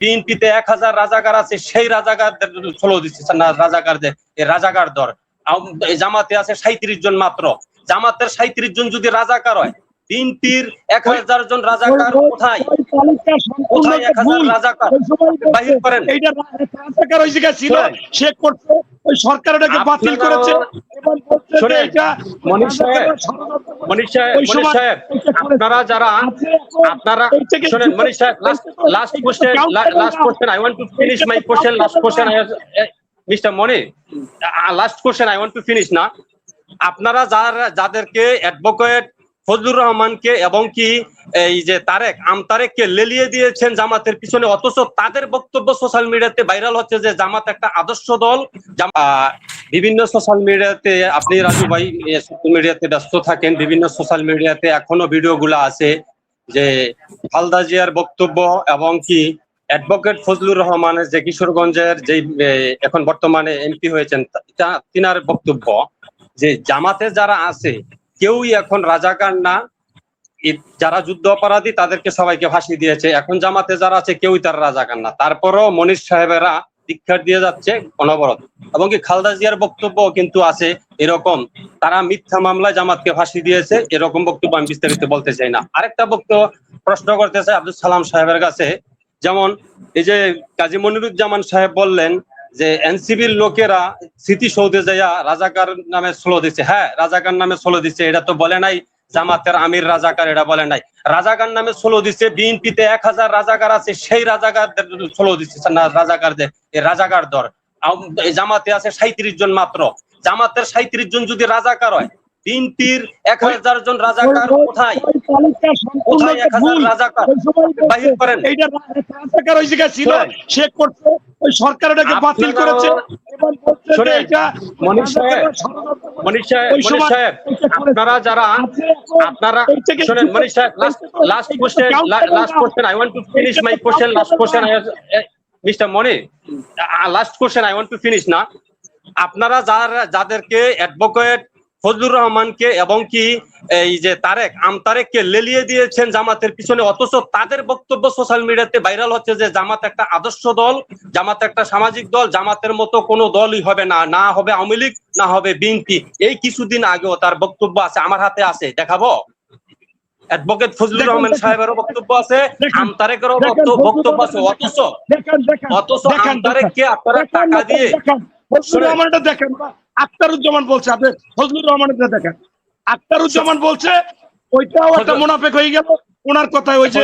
বিএনপিতে 1000 রাজাকার আছে, সেই রাজাকারদের ফলো দিচ্ছে না, রাজাকারদের এই রাজাকার দর। জামাতে আছে 37 জন মাত্র। জামাতের 37 জন যদি রাজাকার হয়, বিএনপির 1000 জন রাজাকার কোথায়? কোথায় 1000 রাজাকার? বাহির করেন। এইটা রাজাকার ওই জায়গায় ছিল, সে করছে, ওই সরকার এটাকে বাতিল করেছে। মনির সাহেব, আপনারা যারা আপনারা শুনেন, মনির সাহেব, last question, I want to finish my question. Last question, Mr. Monir, last question, I want to finish না। আপনারা যাদেরকে অ্যাডভোকেট ফজলুর রহমানকে এবং কি এই যে তারেককে লেলিয়ে দিয়েছেন জামাতের পিছনে, অথচ তাদের বক্তব্য সোশ্যাল মিডিয়াতে ভাইরাল হচ্ছে যে জামাত একটা আদর্শ দল। বিভিন্ন সোশ্যাল মিডিয়াতে, আপনি রাজু ভাই সোশ্যাল মিডিয়াতে ব্যস্ত থাকেন, বিভিন্ন সোশ্যাল মিডিয়াতে এখনো ভিডিওগুলো আছে যে খালেদা জিয়ার বক্তব্য এবং কি অ্যাডভোকেট ফজলুর রহমানের যে কিশোরগঞ্জের যে এখন বর্তমানে এমপি হয়েছেন তিনার বক্তব্য যে জামাতে যারা আছে কেউই এখন রাজাকার না, যারা যুদ্ধ অপরাধী তাদেরকে সবাইকে ফাঁসি দিয়েছে, এখন জামাতে যারা আছে কেউই তারা রাজাকার না। তারপরও মনির সাহেবেরা দীক্ষার দিয়ে যাচ্ছে অনবরত, এবং কি খালেদা জিয়ার বক্তব্য কিন্তু আছে এরকম, তারা মিথ্যা মামলায় জামাতকে ফাঁসি দিয়েছে, এরকম বক্তব্য আমি বিস্তারিত বলতে চাই না। আরেকটা বক্তব্য প্রশ্ন করতে চাই আব্দুল সালাম সাহেবের কাছে, যেমন এই যে কাজী মনিরুজ্জামান সাহেব বললেন যে এনসিবির লোকেরা স্মৃতিসৌধে যাইয়া রাজাকার নামে স্লো দিচ্ছে। হ্যাঁ, রাজাকার নামে স্লো দিচ্ছে, এটা তো বলে নাই জামাতের আমির রাজাকার, এটা বলে নাই। রাজাকার নামে স্লো দিচ্ছে, বিএনপিতে 1000 রাজাকার আছে, সেই রাজাকারদের স্লো দিচ্ছে না, রাজাকারদের এই রাজাকার দর। জামাতে আছে 37 জন মাত্র। জামাতের 37 জন যদি রাজাকার হয়, বিএনপির 1000 জন রাজাকার কোথায়? কোথায় 1000 রাজাকার? বাহির করেন। এইটা রাজাকার ওই জায়গায় ছিল, সে করছে, ওই সরকার এটাকে বাতিল করেছে। মনির সাহেব, আপনারা যারা আপনারা শুনেন, মনির সাহেব, last question, I want to finish my question. Last question, Mr. Monir, last question, I want to finish না। আপনারা যাদেরকে অ্যাডভোকেট ফজলুর রহমানকে এবং কি এই যে তারেককে লেলিয়ে দিয়েছেন জামাতের পিছনে, অথচ তাদের বক্তব্য সোশ্যাল মিডিয়াতে ভাইরাল হচ্ছে যে জামাত একটা আদর্শ দল, জামাত একটা সামাজিক দল, জামাতের মতো কোনো দলই হবে না, না হবে আওয়ামী লীগ, না হবে বিএনপি। এই কিছুদিন আগেও তার বক্তব্য আছে, আমার হাতে আছে, দেখাবো। অ্যাডভোকেট ফজলুর রহমান সাহেবেরও বক্তব্য আছে, আমতারেকেরও বক্তব্য আছে, অথচ আমতারেককে আপনারা টাকা দিয়ে ফজলুর রহমানটা দেখেন, আখতারুজ্জামান বলছে, আপনি ফজলুর রহমানটা দেখেন, আখতারুজ্জামান বলছে ওইটাও একটা মুনাফিক হয়ে গেল ওনার কথায়, ওই যে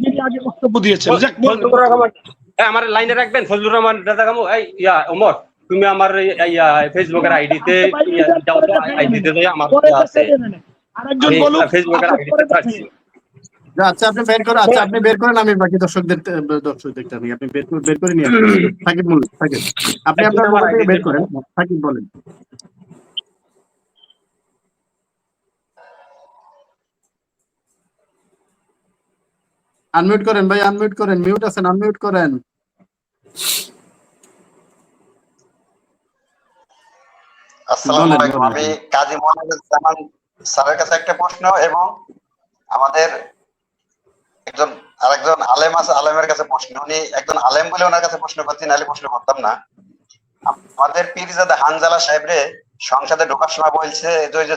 যিনি আগে বক্তব্য দিয়েছেন। ফজলুর রহমান, আমার লাইনে রাখবেন, ফজলুর রহমান দেখাবো। এই ওমর, তুমি আমার ফেসবুকের আইডিতে আইডিতে আমার আছে, আরেকজন বলুন ফেসবুকের আইডিতে থাকছে। আচ্ছা, আপনি বের করেন, আচ্ছা আপনি বের করেন, আমি বাকি দর্শক দেখতে আমি আপনি বের করে নিয়ে আসেন। সাকিব বলুন, সাকিব আপনি আপনার মোবাইল থেকে বের করেন, সাকিব বলেন। আনমিউট করেন ভাই, আনমিউট করেন, মিউট আছেন, আনমিউট করেন। আসসালামু আলাইকুম, আমি কাজী মনিরুজ্জামান স্যারের কাছে একটা প্রশ্ন এবং আমাদের আরেকজন আলেম আছে, আলেমের কাছে প্রশ্ন। উনি একজন আলেম বলে ওনার কাছে প্রশ্ন করছি, নাহলে প্রশ্ন করতাম না। আমাদের পীরজাদা হানজালা সাহেবরে সংসদে ঢোকার সময় বলছে যে ওই যে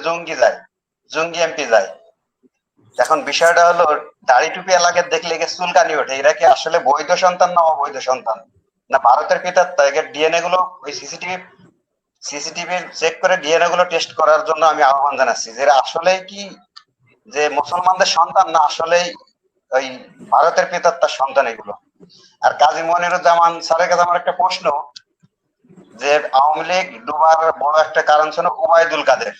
জঙ্গি এমপি যায়। এখন বিষয়টা হলো দাড়ি টুপি এলাকায় দেখলে চুলকানি ওঠে, এরা কি আসলে বৈধ সন্তান না অবৈধ সন্তান, না ভারতের পিতাত্তা? এর ডিএনএ গুলো ওই সিসিটিভি চেক করে ডিএনএ গুলো টেস্ট করার জন্য আমি আহ্বান জানাচ্ছি যে আসলে কি যে মুসলমানদের সন্তান, না আসলেই ওই ভারতের পিতাত্তার সন্তান এগুলো। আর কাজী মনিরুজ্জামান স্যারের কাছে আমার একটা প্রশ্ন, যে আওয়ামী লীগ ডুবার বড় একটা কারণ ছিল ওবায়দুল কাদের।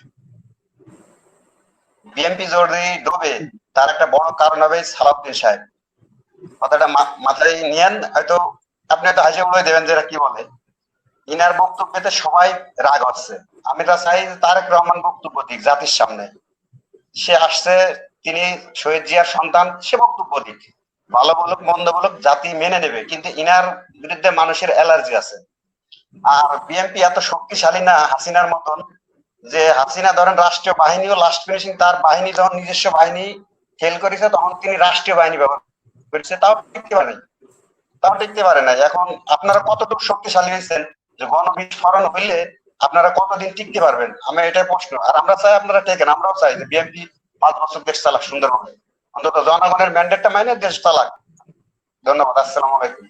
বিএনপি যদি ডুবে তার একটা বড় কারণ হবে সালাউদ্দিন সাহেব। কথাটা মাথায় নিয়েন, হয়তো আপনি হয়তো হাসি উড়িয়ে দেবেন যেটা কি বলে। ইনার বক্তব্যতে সবাই রাগ হচ্ছে, আমি তা চাই তারেক রহমান বক্তব্য দিক জাতির সামনে। সে আসছে, তিনি শহীদ জিয়ার সন্তান, সে বক্তব্য দিক, ভালো বলুক মন্দ বলুক, জাতি মেনে নেবে। কিন্তু ইনার বিরুদ্ধে মানুষের অ্যালার্জি আছে। আর বিএনপি এত শক্তিশালী না হাসিনার মতন, যে হাসিনা ধরেন রাষ্ট্রীয় বাহিনীও লাস্ট ফিনিশিং, তার বাহিনী যখন নিজস্ব বাহিনী ফেল করেছে তখন তিনি রাষ্ট্রীয় বাহিনী ব্যবহার করেছে, তাও দেখতে পারেনি। তাও টিকতে পারে না। এখন আপনারা কতটুকু শক্তিশালী হয়েছেন যে গণবিস্ফোরণ হইলে আপনারা কতদিন টিকতে পারবেন? আমি এটাই প্রশ্ন। আর আমরা চাই আপনারা টেকেন, আমরাও চাই যে বিএনপি 5 বছর দেশ চালাক সুন্দরভাবে, অন্তত জনগণের ম্যান্ডেটটা মাইনে দেশ চালাক। ধন্যবাদ, আসসালামু আলাইকুম।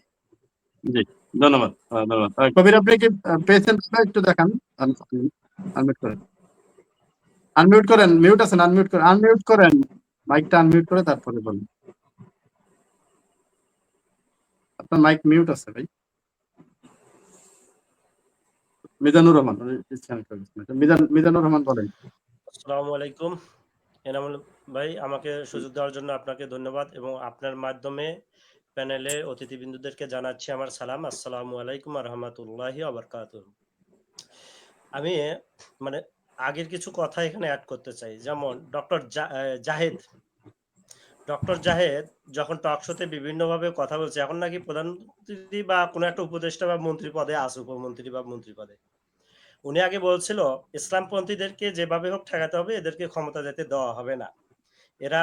জি, ধন্যবাদ। ধন্যবাদ। কবির, আপনি কি পেয়েছেন? একটু দেখান। আনমিউট করেন, আনমিউট করেন, মিউট আছেন, আনমিউট করেন, মাইকটা আনমিউট করে তারপরে বলুন। আপনার মাইক মিউট আছে ভাই। মিজানুর রহমান, মিজানুর রহমান বলেন। আসসালামু আলাইকুম এনামুল ভাই, আমাকে সুযোগ দেওয়ার জন্য আপনাকে ধন্যবাদ এবং আপনার মাধ্যমে প্যানেলের অতিথিবৃন্দদেরকে জানাচ্ছি আমার সালাম। আসসালামু আলাইকুম ওয়া রাহমাতুল্লাহি ওয়া বারাকাতুহু। আমি মানে আগের কিছু কথা এখানে অ্যাড করতে চাই, যেমন ডক্টর জাহেদ যখন টক শোতে বিভিন্নভাবে কথা বলছে, এখন নাকি প্রধানমন্ত্রী বা কোনো একটা উপদেষ্টা বা মন্ত্রী পদে আছে, উপমন্ত্রী বা মন্ত্রী পদে। উনি আগে বলছিল ইসলামপন্থীদেরকে যেভাবে হোক ঠেকাতে হবে, এদেরকে ক্ষমতা যেতে দেওয়া হবে না, এরা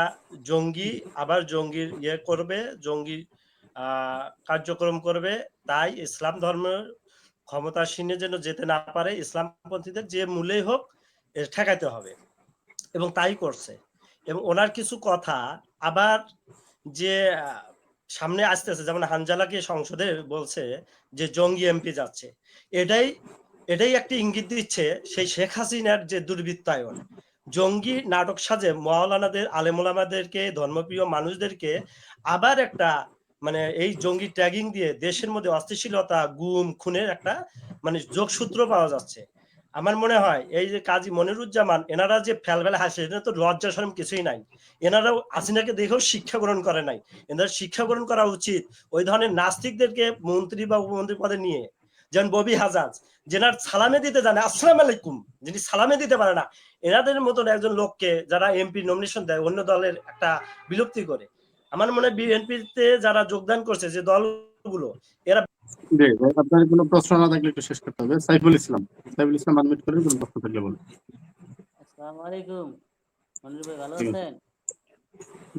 জঙ্গি, আবার জঙ্গির ইয়ে করবে, জঙ্গি কার্যক্রম করবে, তাই ইসলাম ধর্মের ক্ষমতাসীনে যেন যেতে না পারে, ইসলামপন্থীদের যে মূলেই হোক ঠেকাতে হবে, এবং তাই করছে। এবং ওনার কিছু কথা আবার যে সামনে আসতেছে, যেমন হানজালাকে সংসদে বলছে যে জঙ্গি এমপি যাচ্ছে, এটাই একটি ইঙ্গিত দিচ্ছে সেই শেখ হাসিনার যে দুর্বৃত্তায়ন, জঙ্গি নাটক সাজে মাওলানাদের, আলেমুলামাদেরকে, ধর্মপ্রিয় মানুষদেরকে আবার একটা মানে এই জঙ্গি ট্যাগিং দিয়ে দেশের মধ্যে অস্থিতিশীলতা, গুম খুনের একটা মানে যোগসূত্র পাওয়া যাচ্ছে। আমার মনে হয় এই যে কাজী মনিরুজ্জামান, এনারা যে ফেলবেলা হাসে, এটা তো লজ্জা শরম কিছুই নাই। এনারাও হাসিনাকে দেখেও শিক্ষা গ্রহণ করে নাই, এনারা শিক্ষা গ্রহণ করা উচিত ওই ধরনের নাস্তিকদেরকে মন্ত্রী বা উপমন্ত্রী পদে নিয়ে। যেমন ববি হাজাজ, যেনার সালামে দিতে জানে, আসসালামু আলাইকুম, যিনি সালামে দিতে পারে না, এনাদের মতন একজন লোককে যারা এমপি নমিনেশন দেয় অন্য দলের একটা বিলুপ্তি করে। আমার মনে হয় বিএনপিতে যারা যোগদান করছে যে দলগুলো, এরা আপনার কোনো প্রশ্ন না থাকলে একটু শেষ করতে হবে। সাইফুল ইসলাম আনমিউট করে কোনো প্রশ্ন থাকলে বলুন। আসসালামু আলাইকুম মনির ভাই, ভালো আছেন?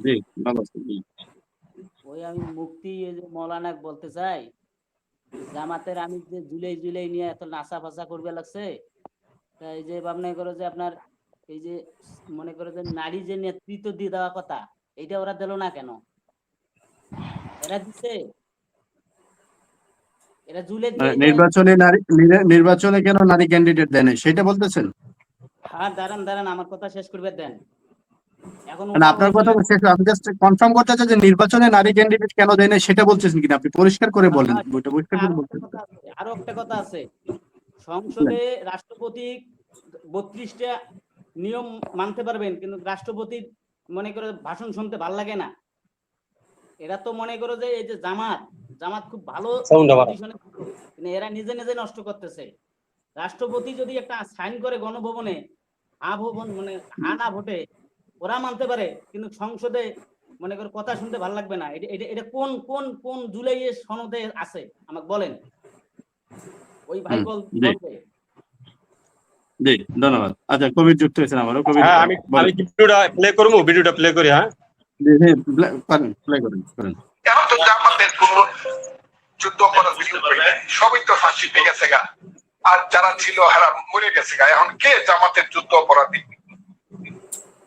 জি, ভালো আছি। ওই আমি মুফতি মৌলানা বলতে চাই, জামাতের আমি যে জুলাই নিয়ে এত নাচা ফাঁচা করবে লাগছে, এই যে মনে করো যে আপনার এই যে মনে করো যে নারী যে নেতৃত্ব দিয়ে দেওয়া কথা, এইটা ওরা দিল না কেন? এরা দিচ্ছে, এরা নির্বাচনে কেন নারী ক্যান্ডিডেট দেয় নাই সেটা বলতেছেন? হ্যাঁ, দাঁড়ান আমার কথা শেষ করবে দেন। এখন আপনার কথা শেষ, আমি জাস্ট কনফার্ম করতে চাই যে নির্বাচনে নারী ক্যান্ডিডেট কেন দেয় নাই সেটা বলতেছেন কিনা, আপনি পরিষ্কার করে বলেন। বইটা পরিষ্কার করে বলতেন। আরো একটা কথা আছে, সংসদে রাষ্ট্রপতি 32টা নিয়ম মানতে পারবেন, কিন্তু রাষ্ট্রপতির মনে করে ভাষণ শুনতে ভাল লাগে না। এরা তো মনে করো যে এই যে জামাত খুব ভালো পজিশনে, কিন্তু এরা নিজে নিজে নষ্ট করতেছে। রাষ্ট্রপতি যদি একটা সাইন করে গণভবনে, মানে না ভোটে, ওরা মানতে পারে, কিন্তু সংসদে মনে করো কথা শুনতে ভাল লাগবে না। এটা কোন কোন কোন জুলাইয়ের সনদে আছে আমাকে বলেন, ওই ভাই বলবে। জি, ধন্যবাদ। আচ্ছা, কবির যুক্ত হয়েছেন আমারও। কবির, আমি ভিডিওটা প্লে করবো, ভিডিওটা প্লে করি। হ্যাঁ, প্লে করেন। এখন তো জামাতের কোন যুদ্ধ অপরাধ সবই তো ফাঁসি পেয়ে গেছে গা, আর যারা ছিল হারা মরে গেছে গা। এখন কে জামাতের যুদ্ধ অপরাধী?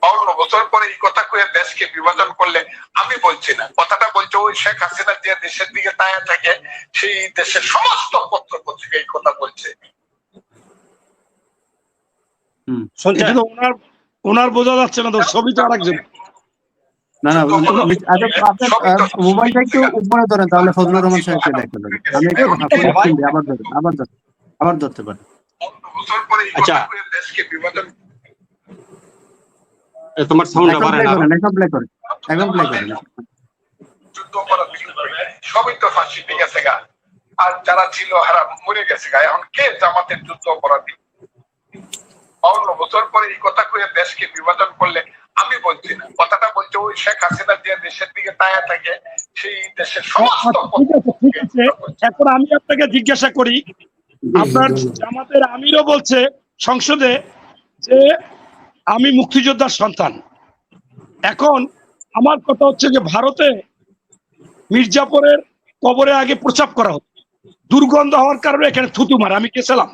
52 বছর পরে এই কথা কয়ে দেশকে বিভাজন করলে, আমি বলছি না, কথাটা বলছে ওই শেখ হাসিনা যে দেশের দিকে তায়া থাকে, সেই দেশের সমস্ত পত্র পত্রিকা এই কথা বলছে। ওনার বোঝা যাচ্ছে না তো, ছবি তো আরেকজন। না, আপনার মোবাইলটা একটু উপরে ধরেন, তাহলে ফজলুর রহমান সাহেবকে দেখতে পারেন। আমি আবার ধরতে পারি। আচ্ছা, তোমার সাউন্ডটা বাড়ায় না। এখন প্লে করেন। যুদ্ধ অপরাধ সবই তো ফাঁসি পেয়ে গেছে গা, আর যারা ছিল হারা মরে গেছে গা। এখন কে জামাতের যুদ্ধ অপরাধী? 52 বছর পরে এই কথা কয়ে দেশকে বিভাজন করলে, আমি বলছি না, কথাটা বলছে ওই শেখ হাসিনা যে দেশের দিকে তায়া থাকে, সেই দেশের সমস্ত। ঠিক আছে, এখন আমি আপনাকে জিজ্ঞাসা করি, আপনার জামাতের আমিরও বলছে সংসদে যে আমি মুক্তিযোদ্ধার সন্তান। এখন আমার কথা হচ্ছে যে ভারতে মির্জাপুরের কবরে আগে প্রস্রাব করা হতো, দুর্গন্ধ হওয়ার কারণে এখানে থুতু মারে। আমি গেছিলাম,